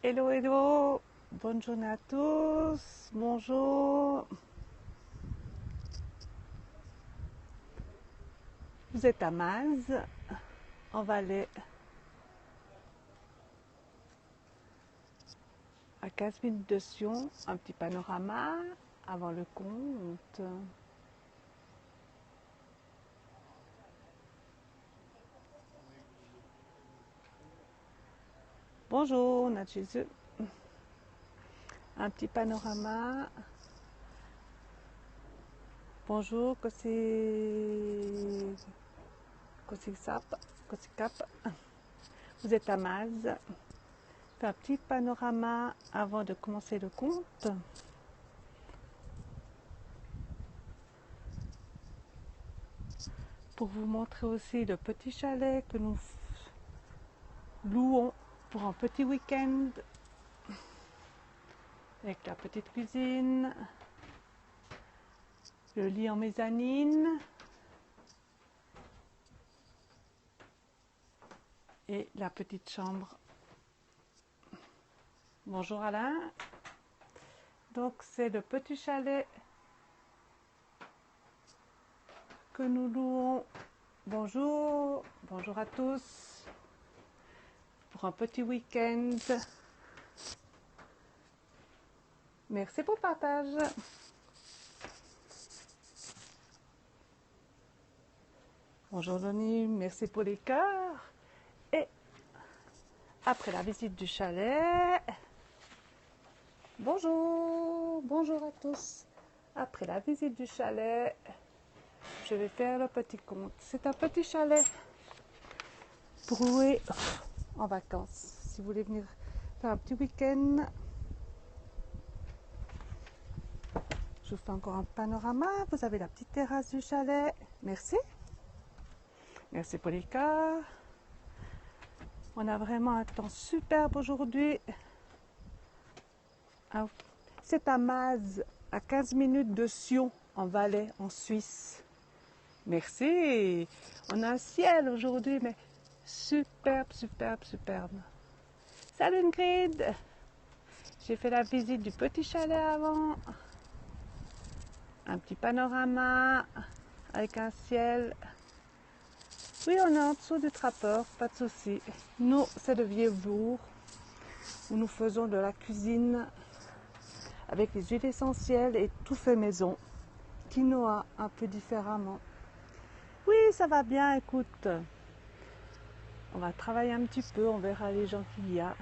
Hello, hello, bonne journée à tous, bonjour. Vous êtes à Maz, en Valais, à 15 minutes de Sion, un petit panorama avant le compte. Bonjour, on a Jésus. Un petit panorama. Bonjour, Kosikap. Vous êtes à Maz. Un petit panorama avant de commencer le compte. Pour vous montrer aussi le petit chalet que nous louons pour un petit week-end avec la petite cuisine, le lit en mezzanine et la petite chambre. Bonjour Alain. Donc c'est le petit chalet que nous louons. Bonjour, bonjour à tous pour un petit week-end. Merci pour le partage. Bonjour Denis, merci pour les cœurs. Et après la visite du chalet, bonjour à tous. Après la visite du chalet, je vais faire le petit compte. C'est un petit chalet pour louer en vacances. Si vous voulez venir faire un petit week-end, je vous fais encore un panorama. Vous avez la petite terrasse du chalet. Merci. Merci pour les cœurs. On a vraiment un temps superbe aujourd'hui. C'est à Maz, à 15 minutes de Sion, en Valais, en Suisse. Merci. On a un ciel aujourd'hui, mais superbe, superbe, superbe. Salut Ingrid. J'ai fait la visite du petit chalet avant. Un petit panorama avec un ciel. Oui, on est en dessous du trappeur, pas de souci. Nous, c'est le Vieux-Bourg, où nous faisons de la cuisine avec les huiles essentielles et tout fait maison. Quinoa, un peu différemment. Oui, ça va bien, écoute. On va travailler un petit peu, on verra les gens qu'il y a.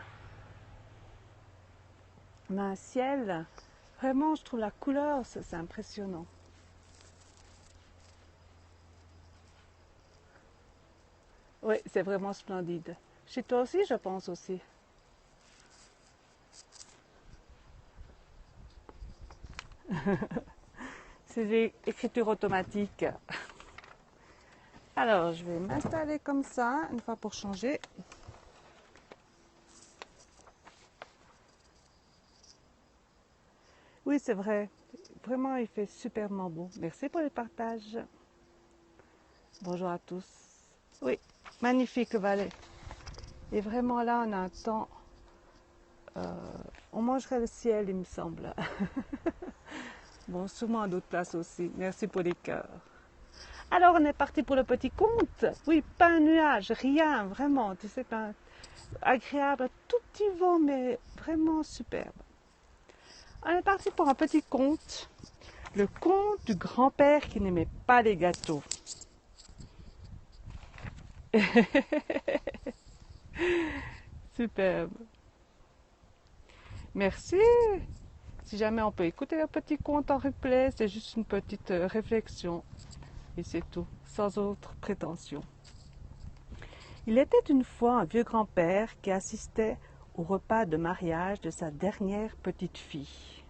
On a un ciel, vraiment, je trouve la couleur, c'est impressionnant. Oui, c'est vraiment splendide. Chez toi aussi, je pense aussi. C'est l'écriture automatique. Alors, je vais m'installer comme ça, une fois pour changer. Oui, c'est vrai. Vraiment, il fait superbement beau. Merci pour le partage. Bonjour à tous. Oui, magnifique le Valais. Et vraiment là, on a un temps... on mangerait le ciel, il me semble. Bon, sûrement à d'autres places aussi. Merci pour les cœurs. Alors, on est parti pour le petit compte. Oui, pas un nuage, rien, vraiment. Tu sais, agréable, tout petit vent, mais vraiment superbe. On est parti pour un petit conte. Le conte du grand-père qui n'aimait pas les gâteaux. Superbe. Merci. Si jamais on peut écouter le petit conte en replay, c'est juste une petite réflexion. Et c'est tout, sans autre prétention. Il était une fois un vieux grand-père qui assistait au repas de mariage de sa dernière petite fille.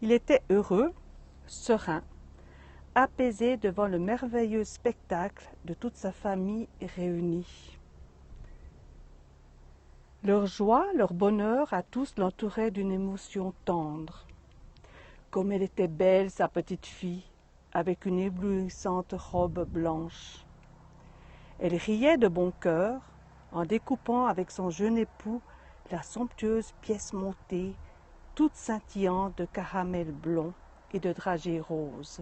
Il était heureux, serein, apaisé devant le merveilleux spectacle de toute sa famille réunie. Leur joie, leur bonheur à tous l'entouraient d'une émotion tendre. Comme elle était belle, sa petite fille, avec une éblouissante robe blanche. Elle riait de bon cœur en découpant avec son jeune époux la somptueuse pièce montée, toute scintillante de caramel blond et de dragées roses.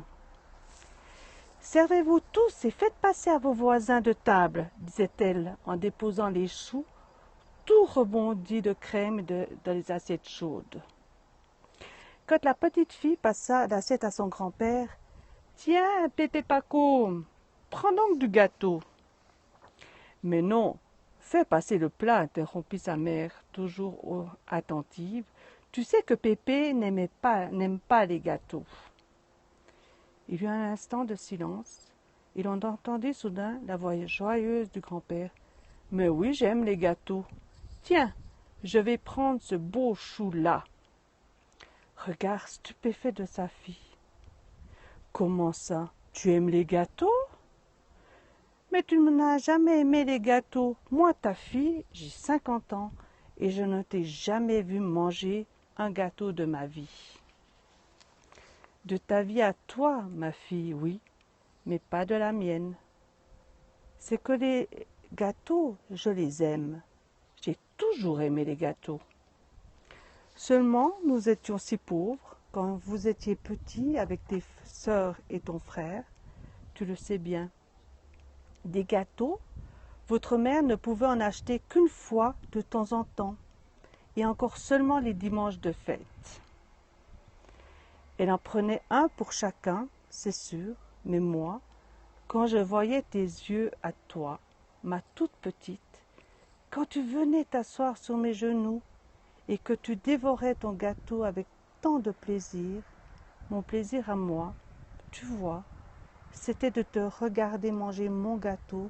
« Servez-vous tous et faites passer à vos voisins de table, disait-elle en déposant les choux, tout rebondis de crème dans les assiettes chaudes. Quand la petite fille passa l'assiette à son grand-père, « Tiens, Pépé Paco, prends donc du gâteau. » « Mais non, fais passer le plat, interrompit sa mère, toujours attentive. Tu sais que Pépé n'aime pas les gâteaux. Il y eut un instant de silence, et l'on entendit soudain la voix joyeuse du grand-père. « Mais oui, j'aime les gâteaux. Tiens, je vais prendre ce beau chou-là. » Regard stupéfait de sa fille. « Comment ça? Tu aimes les gâteaux? » « Mais tu n'as jamais aimé les gâteaux. Moi, ta fille, j'ai 50 ans et je ne t'ai jamais vu manger un gâteau de ma vie. » « De ta vie à toi, ma fille, oui, mais pas de la mienne. C'est que les gâteaux, je les aime. J'ai toujours aimé les gâteaux. Seulement, nous étions si pauvres quand vous étiez petit avec tes sœurs et ton frère, tu le sais bien. Des gâteaux, votre mère ne pouvait en acheter qu'une fois de temps en temps, et encore seulement les dimanches de fête. Elle en prenait un pour chacun, c'est sûr, mais moi, quand je voyais tes yeux à toi, ma toute petite, quand tu venais t'asseoir sur mes genoux et que tu dévorais ton gâteau avec tant de plaisir, mon plaisir à moi, tu vois, c'était de te regarder manger mon gâteau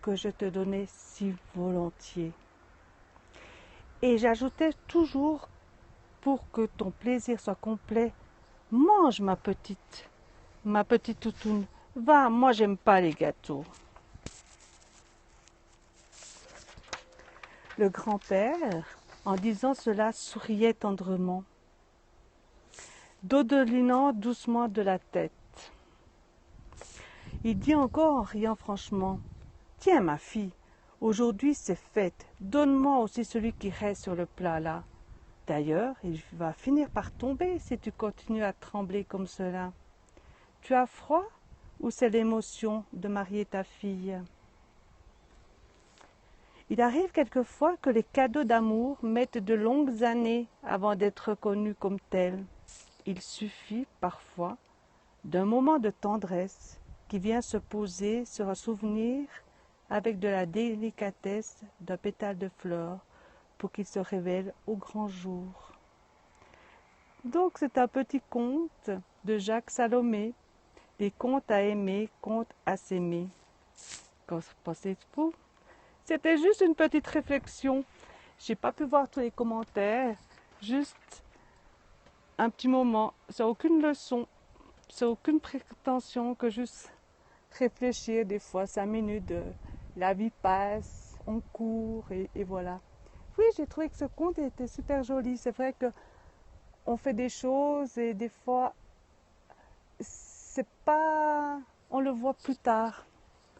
que je te donnais si volontiers. Et j'ajoutais toujours, pour que ton plaisir soit complet, mange ma petite toutoune, va, moi j'aime pas les gâteaux. Le grand-père, en disant cela, souriait tendrement, dodelinant doucement de la tête. Il dit encore en riant franchement, « Tiens ma fille, aujourd'hui c'est fête, donne-moi aussi celui qui reste sur le plat là. D'ailleurs, il va finir par tomber si tu continues à trembler comme cela. Tu as froid ou c'est l'émotion de marier ta fille? » Il arrive quelquefois que les cadeaux d'amour mettent de longues années avant d'être reconnus comme tels. Il suffit parfois d'un moment de tendresse qui vient se poser sur un souvenir avec de la délicatesse d'un pétale de fleur pour qu'il se révèle au grand jour. Donc c'est un petit conte de Jacques Salomé, les contes à aimer, contes à s'aimer. Qu'en pensez-vous? C'était juste une petite réflexion. J'ai pas pu voir tous les commentaires, juste un petit moment. C'est aucune leçon, c'est aucune prétention que juste réfléchir des fois 5 minutes. La vie passe, on court et voilà. Oui, j'ai trouvé que ce conte était super joli. C'est vrai que on fait des choses et des fois c'est pas, on le voit plus tard,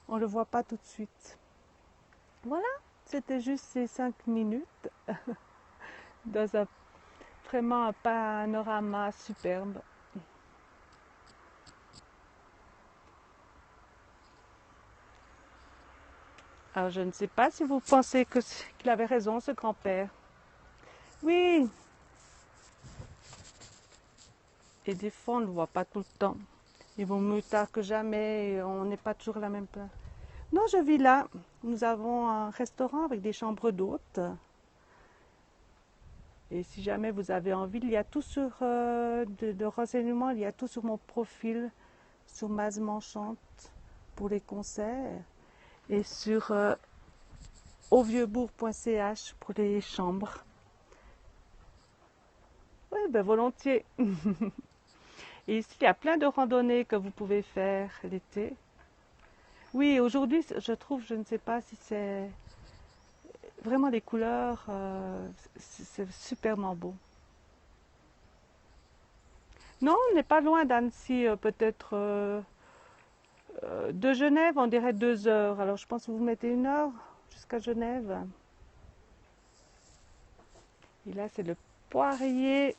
on le voit pas tout de suite. Voilà, c'était juste ces 5 minutes dans vraiment un panorama superbe. Alors je ne sais pas si vous pensez qu'il avait raison, ce grand-père. Oui. Et des fois on ne le voit pas tout le temps. Il vaut mieux tard que jamais, on n'est pas toujours à la même place. Non, je vis là. Nous avons un restaurant avec des chambres d'hôtes. Et si jamais vous avez envie, il y a tout sur de renseignements, il y a tout sur mon profil, sur Mazmanchante pour les concerts et sur auvieuxbourg.ch pour les chambres. Oui, ben volontiers. Et ici, il y a plein de randonnées que vous pouvez faire l'été. Oui, aujourd'hui, je trouve, je ne sais pas si c'est vraiment les couleurs, c'est superment beau. Non, on n'est pas loin d'Annecy, peut-être de Genève, on dirait 2 heures. Alors je pense que vous mettez 1 heure jusqu'à Genève. Et là, c'est le poirier.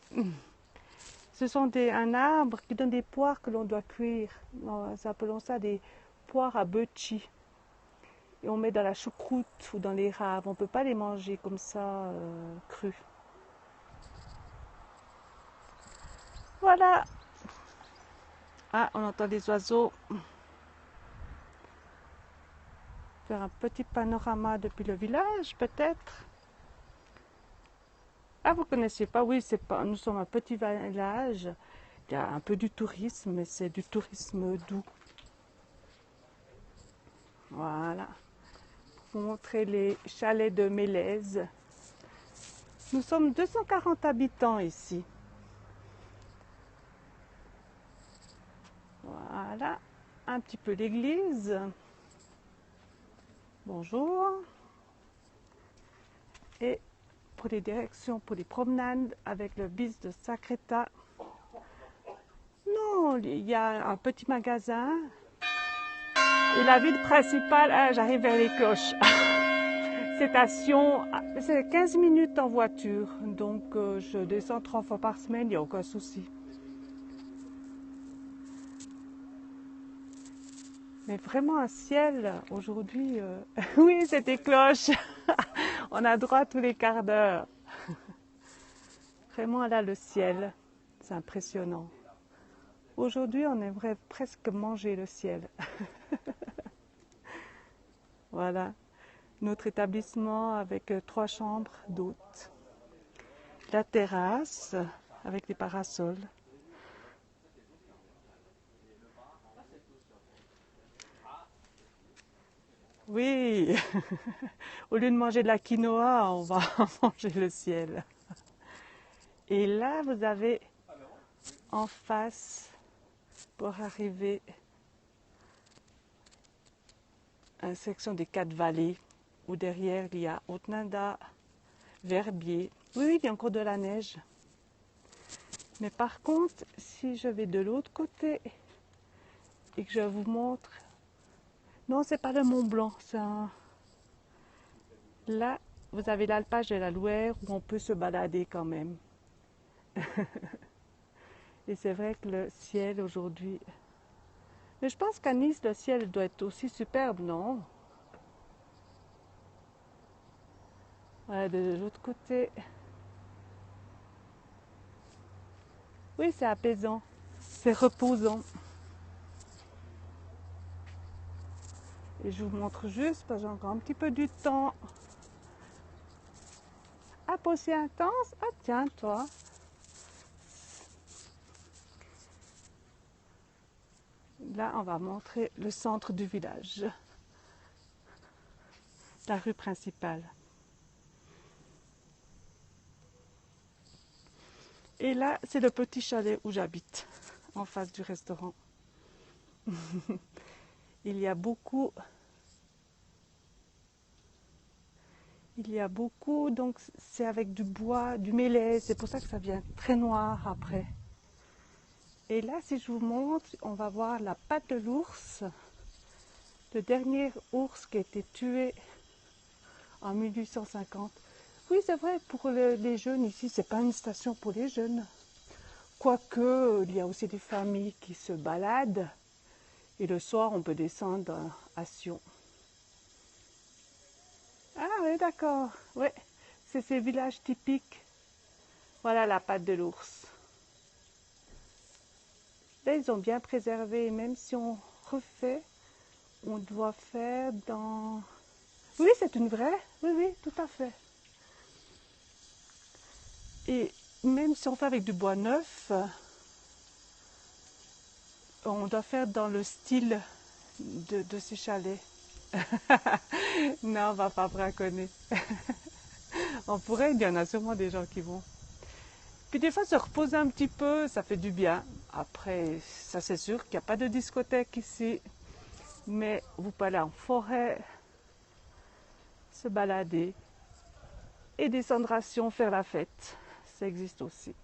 Ce sont un arbre qui donne des poires que l'on doit cuire. Nous appelons ça des poires à beuchi. Et on met dans la choucroute ou dans les raves. On ne peut pas les manger comme ça, crus. Voilà. Ah, on entend des oiseaux. Faire un petit panorama depuis le village, peut-être. Ah, vous ne connaissez pas? Oui, c'est pas. Nous sommes un petit village. Il y a un peu du tourisme, mais c'est du tourisme doux. Voilà. Pour vous montrer les chalets de Mélèze. Nous sommes 240 habitants ici. Voilà. Un petit peu l'église. Bonjour. Et pour les directions, pour les promenades avec le bis de Sacreta. Non, il y a un petit magasin. Et la ville principale, ah, j'arrive vers les cloches. C'est à Sion, c'est 15 minutes en voiture. Donc je descends 3 fois par semaine, il n'y a aucun souci. Mais vraiment un ciel aujourd'hui. Oui, c'est des cloches. On a droit tous les quarts d'heure. Vraiment là, le ciel, c'est impressionnant. Aujourd'hui, on aimerait presque manger le ciel. Voilà, notre établissement avec 3 chambres d'hôtes. La terrasse avec les parasols. Oui, au lieu de manger de la quinoa, on va manger le ciel. Et là, vous avez en face, pour arriver à la section des 4 vallées, où derrière il y a Otnada, Verbier. Oui, il y a encore de la neige. Mais par contre, si je vais de l'autre côté et que je vous montre... Non, c'est pas le Mont Blanc, c'est un... Là, vous avez l'alpage de la Loire où on peut se balader quand même. Et c'est vrai que le ciel aujourd'hui... Mais je pense qu'à Nice, le ciel doit être aussi superbe, non? Ouais, de l'autre côté... Oui, c'est apaisant, c'est reposant. Et je vous montre juste, parce que j'ai encore un petit peu du temps. Ah, pas aussi intense? Ah, tiens, toi. Là, on va montrer le centre du village. La rue principale. Et là, c'est le petit chalet où j'habite, en face du restaurant. Il y a beaucoup, donc c'est avec du bois, du mélèze, c'est pour ça que ça vient très noir après. Et là, si je vous montre, on va voir la patte de l'ours, le dernier ours qui a été tué en 1850. Oui, c'est vrai, pour les jeunes ici, c'est pas une station pour les jeunes. Quoique, il y a aussi des familles qui se baladent. Et le soir, on peut descendre à Sion. Ah oui, d'accord. Oui, c'est ces villages typiques. Voilà la patte de l'ours. Là, ils ont bien préservé. Même si on refait, on doit faire dans... Oui, c'est une vraie. Oui, oui, tout à fait. Et même si on fait avec du bois neuf, on doit faire dans le style de ces chalets. Non, on va pas braconner. On pourrait, il y en a sûrement des gens qui vont. Puis des fois, se reposer un petit peu, ça fait du bien. Après, ça c'est sûr qu'il n'y a pas de discothèque ici. Mais vous pouvez aller en forêt, se balader et descendre à Sion, faire la fête. Ça existe aussi.